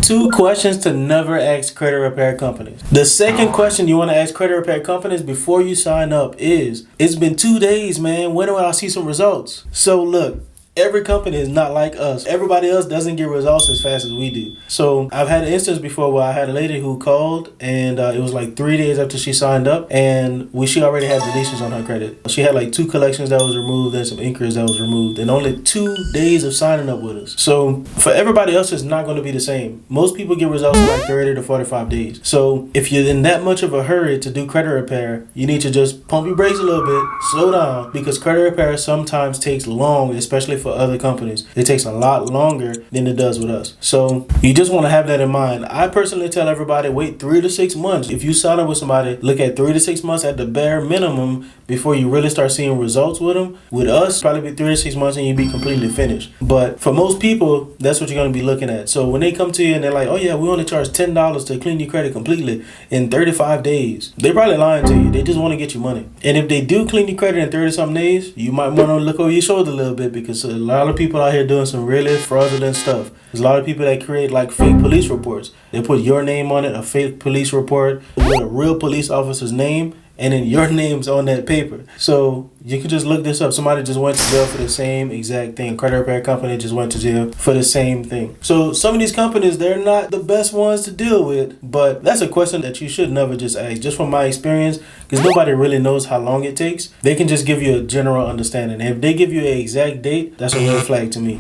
Two questions to never ask credit repair companies. The second question you want to ask credit repair companies before you sign up is, it's been 2 days, man. When will I see some results? So look, every company is not like us. Everybody else doesn't get results as fast as we do. So I've had an instance before where I had a lady who called and it was like 3 days after she signed up, and she already had deletions on her credit. She had like 2 collections that was removed and some inquiries that was removed, and only 2 days of signing up with us. So for everybody else, it's not going to be the same. Most people get results in like 30 to 45 days. So if you're in that much of a hurry to do credit repair, you need to just pump your brakes a little bit, slow down, because credit repair sometimes takes long, especially for other companies. It takes a lot longer than it does with us. So you just want to have that in mind. I personally tell everybody, wait 3 to 6 months. If you sign up with somebody, look at 3 to 6 months at the bare minimum before you really start seeing results with them. With us, probably be 3 to 6 months and you'd be completely finished. But for most people, that's what you're going to be looking at. So when they come to you and they're like, oh yeah, we only charge $10 to clean your credit completely in 35 days. They're probably lying to you. They just want to get you money. And if they do clean your credit in 30 something days, you might want to look over your shoulder a little bit, because a lot of people out here doing some really fraudulent stuff. There's a lot of people that create like fake police reports. They put your name on it, a fake police report with a real police officer's name, and then your name's on that paper. So you can just look this up. Somebody just went to jail for the same exact thing. Credit repair company just went to jail for the same thing. So some of these companies, they're not the best ones to deal with, but that's a question that you should never just ask. Just from my experience, because nobody really knows how long it takes. They can just give you a general understanding. And if they give you an exact date, that's a red flag to me.